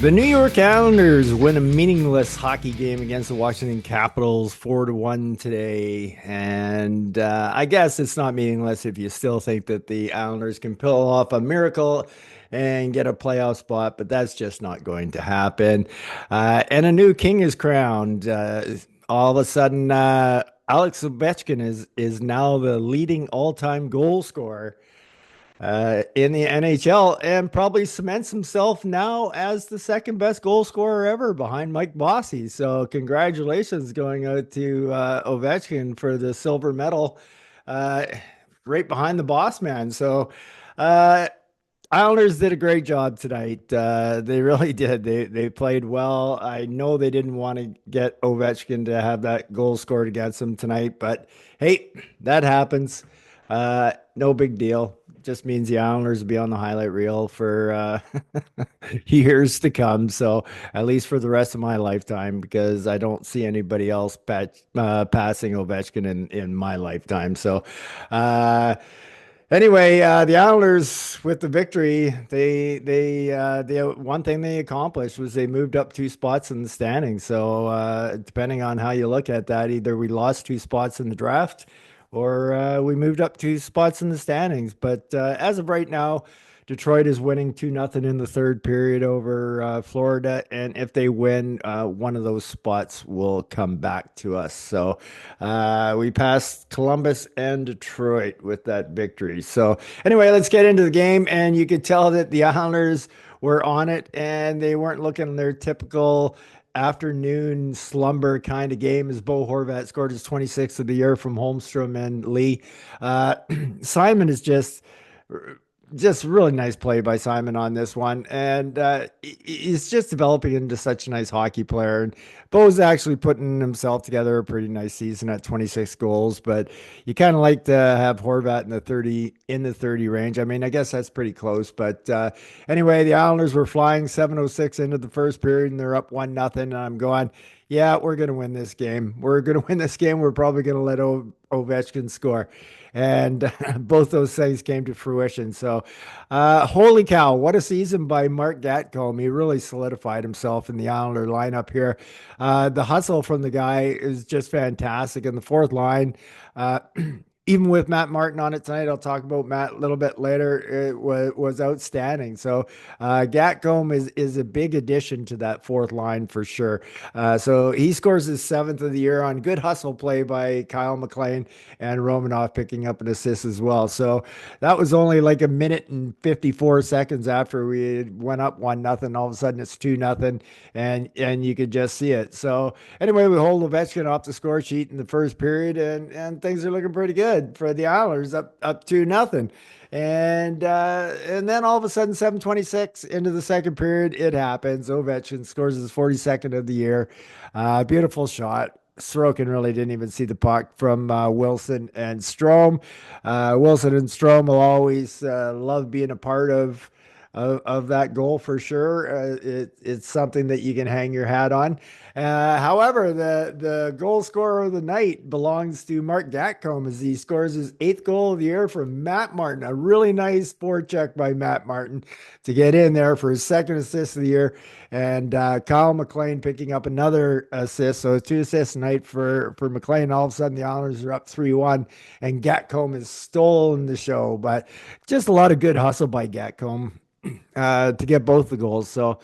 The New York Islanders win a meaningless hockey game against the Washington Capitals 4-1 today. And I guess it's not meaningless if you still think that the Islanders can pull off a miracle and get a playoff spot, but that's just not going to happen. And a new king is crowned. All of a sudden, Alex Ovechkin is now the leading all-time goal scorer in the NHL and probably cements himself now as the second best goal scorer ever behind Mike Bossy. So congratulations going out to Ovechkin for the silver medal, uh, right behind the boss man. So uh, Islanders did a great job tonight. They really did. They played well. I know they didn't want to get Ovechkin to have that goal scored against them tonight, but hey, that happens. No big deal. Just means the Islanders will be on the highlight reel for years to come. So at least for the rest of my lifetime, because I don't see anybody else passing Ovechkin in my lifetime. So uh, anyway, the Islanders with the victory, they one thing they accomplished was they moved up two spots in the standings. So depending on how you look at that, either we lost two spots in the draft or we moved up two spots in the standings. But as of right now, Detroit is winning 2-0 in the third period over Florida. And if they win, one of those spots will come back to us. So we passed Columbus and Detroit with that victory. So anyway, let's get into the game. And you could tell that the Islanders were on it and they weren't looking their typical afternoon slumber kind of game as Bo Horvat scored his 26th of the year from Holmstrom and Lee. Uh, Simon is just really nice play by Simon on this one. And he's just developing into such a nice hockey player. And Bo's actually putting himself together a pretty nice season at 26 goals. But you kind of like to have Horvat in the 30 range. I mean, I guess that's pretty close. But anyway, the Islanders were flying 7:06 into the first period and they're up 1-0. And I'm going, yeah, we're going to win this game. We're going to win this game. We're probably going to let Ovechkin score. And both those things came to fruition. So, holy cow, what a season by Mark Gatcomb. He really solidified himself in the Islander lineup here. The hustle from the guy is just fantastic. In the fourth line, uh, even with Matt Martin on it tonight, I'll talk about Matt a little bit later. It was outstanding. So Gatcomb is a big addition to that fourth line for sure. So he scores his seventh of the year on good hustle play by Kyle McLean and Romanoff picking up an assist as well. So that was only like a minute and 54 seconds after we went up 1-0. All of a sudden it's 2-0 and you could just see it. So anyway, we hold Ovechkin off the score sheet in the first period and things are looking pretty good for the Islanders up 2-0. And then all of a sudden, 7:26 into the second period, it happens. Ovechkin scores his 42nd of the year. Beautiful shot. Sorokin really didn't even see the puck from Wilson and Strome. Wilson and Strome will always love being a part of that goal for sure. It's something that you can hang your hat on. However, the goal scorer of the night belongs to Mark Gatcomb as he scores his eighth goal of the year from Matt Martin. A really nice forecheck by Matt Martin to get in there for his second assist of the year. And Kyle McLean picking up another assist. So two assists tonight for McLean. All of a sudden, the Islanders are up 3-1, and Gatcomb has stolen the show. But just a lot of good hustle by Gatcomb to get both the goals. So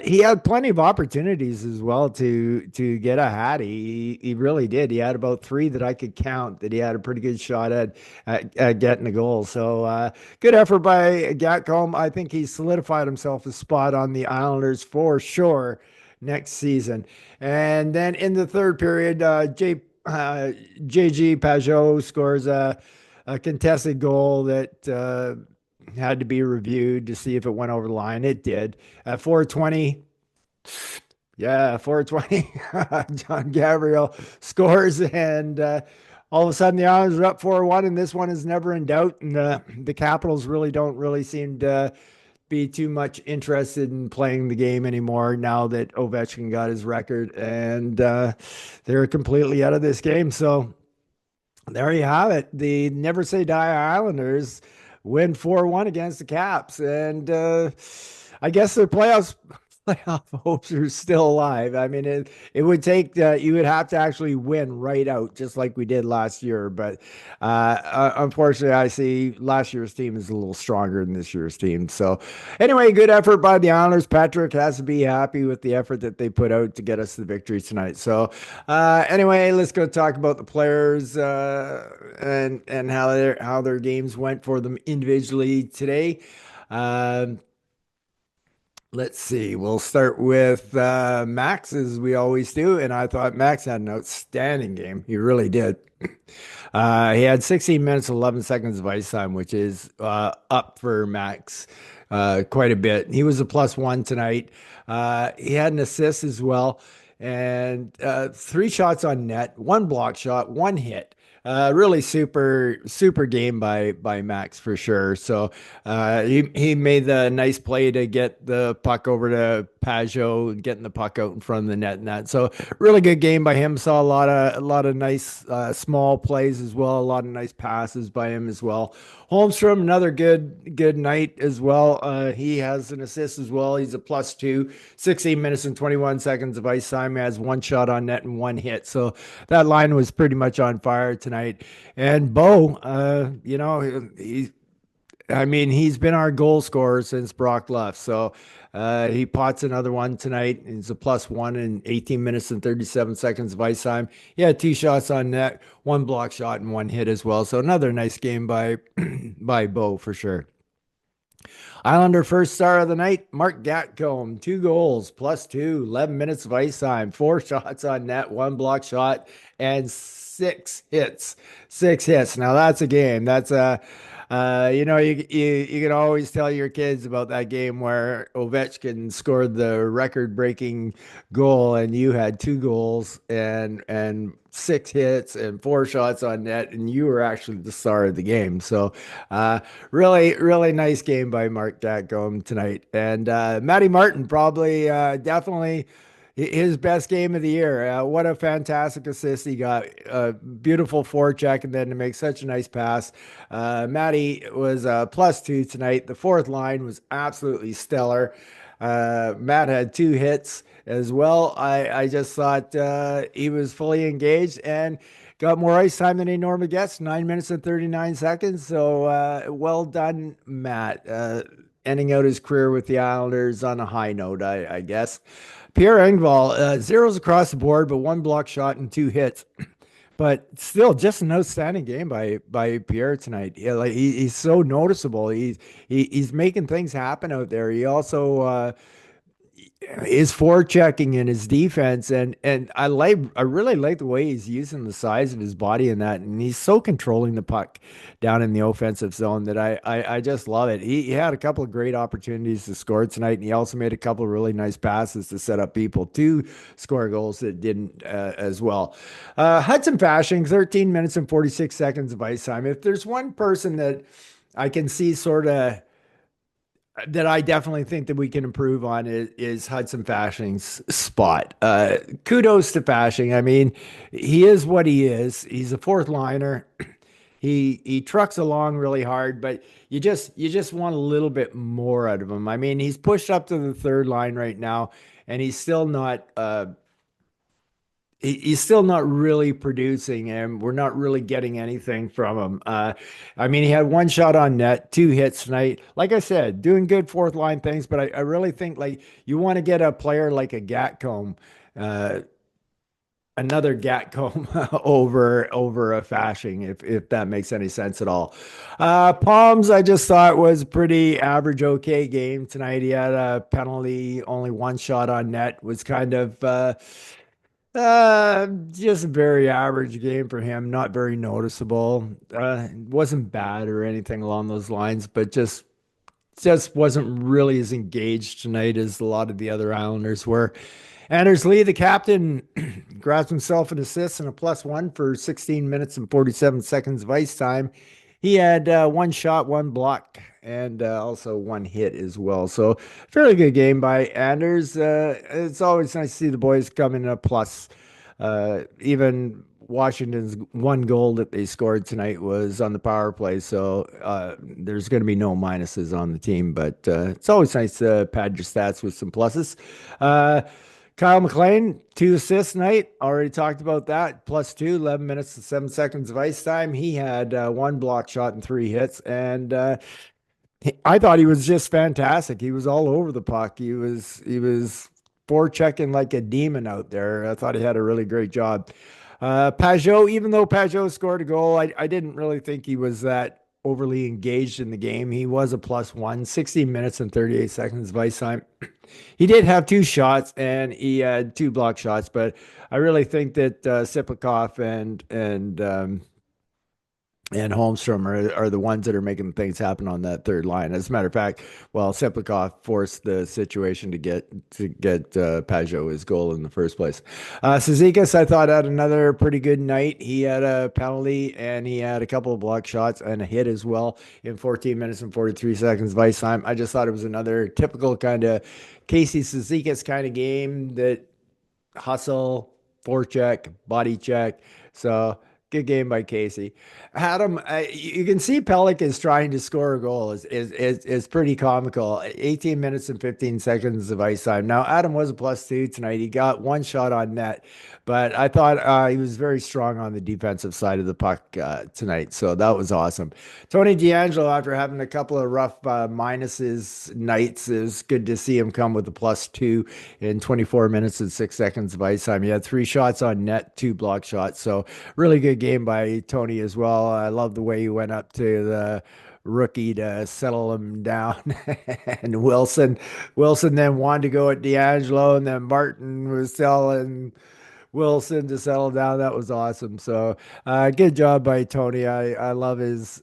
he had plenty of opportunities as well to get a hat. He really did. He had about three that I could count that he had a pretty good shot at getting a goal. So good effort by Gatcomb. I think he solidified himself a spot on the Islanders for sure next season. And then in the third period, JG Pajot scores a contested goal that had to be reviewed to see if it went over the line. It did. At 4:20, yeah, 4:20, John Gabriel scores, and all of a sudden the Islanders are up 4-1, and this one is never in doubt. And the Capitals don't really seem to be too much interested in playing the game anymore now that Ovechkin got his record, and they're completely out of this game. So there you have it. The Never Say Die Islanders win 4-1 against the Caps. And I guess their playoffs playoff hopes are still alive. I mean, it would take you would have to actually win right out, just like we did last year. But unfortunately, I see last year's team is a little stronger than this year's team. So anyway, good effort by the Islanders. Patrick has to be happy with the effort that they put out to get us the victory tonight. So anyway, let's go talk about the players and how their games went for them individually today. Um, Let's see. We'll start with Max, as we always do. And I thought Max had an outstanding game. He really did. He had 16 minutes, 11 seconds of ice time, which is up for Max quite a bit. He was a +1 tonight. He had an assist as well, and three shots on net, one block shot, one hit. Really super game by Max for sure. So he made the nice play to get the puck over to Pajot, getting the puck out in front of the net and that. So really good game by him. Saw a lot of nice small plays as well. A lot of nice passes by him as well. Holmstrom, another good night as well. He has an assist as well. He's a +2, 16 minutes and 21 seconds of ice time. He has one shot on net and one hit. So that line was pretty much on fire tonight. And Bo, I mean, he's been our goal scorer since Brock left. So he pots another one tonight. He's a +1 in 18 minutes and 37 seconds of ice time. He had two shots on net, one block shot, and one hit as well. So another nice game by by Bo for sure. Islander first star of the night, Mark Gatcomb, two goals, +2, 11 minutes of ice time, four shots on net, one block shot, and six hits. Six hits. Now that's a game. That's a you can always tell your kids about that game where Ovechkin scored the record-breaking goal, and you had two goals and six hits and four shots on net, and you were actually the star of the game. So, really nice game by Mark Gatcomb tonight, and Matty Martin probably definitely his best game of the year. What a fantastic assist he got. Beautiful forecheck, and then to make such a nice pass. Matty was +2 tonight. The fourth line was absolutely stellar. Matt had two hits as well. I just thought he was fully engaged and got more ice time than he normally gets, 9 minutes and 39 seconds. So well done, Matt. Ending out his career with the Islanders on a high note, I guess. Pierre Engvall, zeros across the board, but one block shot and two hits. But still, just an outstanding game by Pierre tonight. Yeah, like he's so noticeable. He's making things happen out there. He also his forechecking and his defense, and I really like the way he's using the size of his body in that, and he's so controlling the puck down in the offensive zone that I just love it. He had a couple of great opportunities to score tonight, and he also made a couple of really nice passes to set up people to score goals that didn't as well. Hudson Fashing, 13 minutes and 46 seconds of ice time. If there's one person that I can see sort of that I definitely think that we can improve on is Hudson Fashing's spot. Kudos to Fashing. I mean, he is what he is. He's a fourth liner. He trucks along really hard, but you just want a little bit more out of him. I mean, he's pushed up to the third line right now, and he's still not really producing, and we're not really getting anything from him. I mean, he had one shot on net, two hits tonight. Like I said, doing good fourth line things, but I really think like you want to get a player like a Gatcomb, uh, another Gatcomb over a Fashing, if that makes any sense at all. Palms, I just thought was a pretty average, okay game tonight. He had a penalty, only one shot on net, was kind of. Just a very average game for him, not very noticeable. Wasn't bad or anything along those lines, but just wasn't really as engaged tonight as a lot of the other Islanders were. Anders Lee, the captain, grabs himself an assist and a +1 for 16 minutes and 47 seconds of ice time. He had one shot, one block, and also one hit as well. So fairly good game by Anders. It's always nice to see the boys come in a plus, even Washington's one goal that they scored tonight was on the power play, so there's going to be no minuses on the team. But it's always nice to pad your stats with some pluses. Uh, Kyle McLean, 2 assists tonight. Already talked about that. Plus two, 11 minutes and 7 seconds of ice time. He had one block shot and three hits, and I thought he was just fantastic. He was all over the puck. He was forechecking like a demon out there. I thought he had a really great job. Pajot, even though Pajot scored a goal, I didn't really think he was that overly engaged in the game. He was a plus one, 60 minutes and 38 seconds of ice time. He did have two shots and he had two block shots, but I really think that Sipakov and Holmstrom are the ones that are making things happen on that third line. As a matter of fact, well, Seplikov forced the situation to get Pajot his goal in the first place. Cizikas, I thought, had another pretty good night. He had a penalty and he had a couple of block shots and a hit as well in 14 minutes and 43 seconds of ice time. I just thought it was another typical kind of Casey Cizikas kind of game that hustle, forecheck, body check. So good game by Casey. Adam, you can see Pellick is trying to score a goal. Is pretty comical. 18 minutes and 15 seconds of ice time. Now Adam was a plus two tonight. He got one shot on net, but I thought he was very strong on the defensive side of the puck tonight. So that was awesome. Tony D'Angelo, after having a couple of rough minuses nights, is good to see him come with a plus two in 24 minutes and 6 seconds of ice time. He had three shots on net, two block shots. So really good game by Tony as well. I love the way he went up to the rookie to settle him down. And Wilson then wanted to go at D'Angelo, and then Martin was telling Wilson to settle down. That was awesome. So good job by Tony. I love his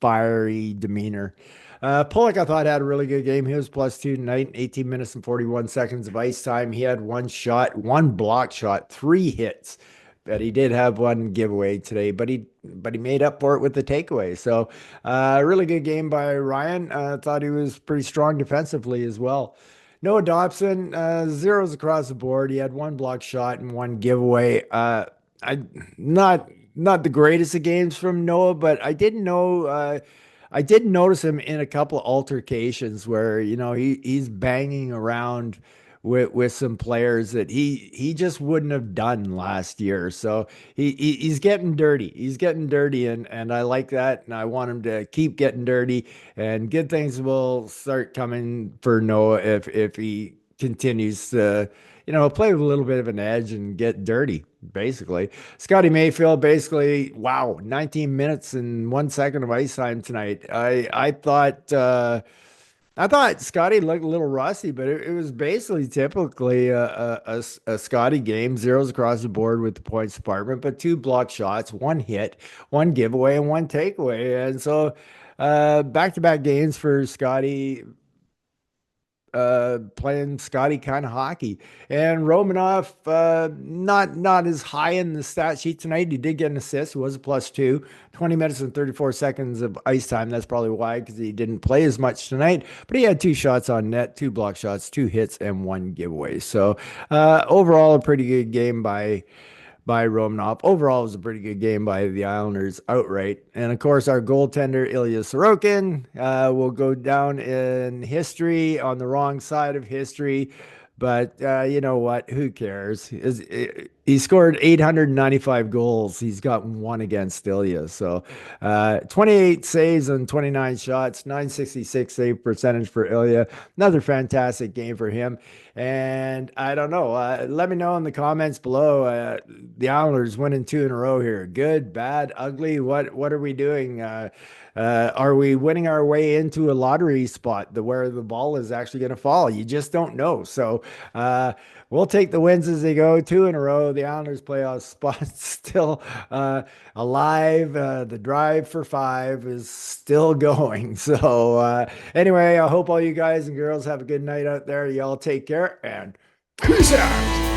fiery demeanor. Pollock, I thought, had a really good game. He was plus two tonight, 18 minutes and 41 seconds of ice time. He had one shot, one block shot, three hits. But he did have one giveaway today, but he made up for it with the takeaway. So really good game by Ryan. Thought he was pretty strong defensively as well. Noah Dobson, zeros across the board. He had one block shot and one giveaway. I not the greatest of games from Noah, but I did notice him in a couple of altercations where he's banging around with some players that he just wouldn't have done last year. So he's getting dirty. He's getting dirty, and I like that, and I want him to keep getting dirty. And good things will start coming for Noah if he continues to play with a little bit of an edge and get dirty. Basically, Scotty Mayfield, basically, wow, 19 minutes and 1 second of ice time tonight. I thought Scotty looked a little rusty, but it was basically typically a Scotty game, zeros across the board with the points department, but two block shots, one hit, one giveaway, and one takeaway. And so back-to-back games for Scotty, playing Scotty kind of hockey. And Romanoff, not as high in the stat sheet tonight. He did get an assist. He was a plus two, 20 minutes and 34 seconds of ice time. That's probably why, because he didn't play as much tonight. But he had two shots on net, two block shots, two hits, and one giveaway. So overall, a pretty good game by Romanov. Overall, it was a pretty good game by the Islanders outright. And of course, our goaltender, Ilya Sorokin, will go down in history on the wrong side of history. But you know what? Who cares? He scored 895 goals. He's got one against Ilya. So 28 saves on 29 shots, 966 save percentage for Ilya. Another fantastic game for him. And I don't know. Let me know in the comments below. The Islanders winning two in a row here. Good, bad, ugly. What are we doing? Are we winning our way into a lottery spot where the ball is actually going to fall? You just don't know. So we'll take the wins as they go. Two in a row. The Islanders playoff spot still alive. The drive for five is still going. So anyway, I hope all you guys and girls have a good night out there. Y'all take care and peace out.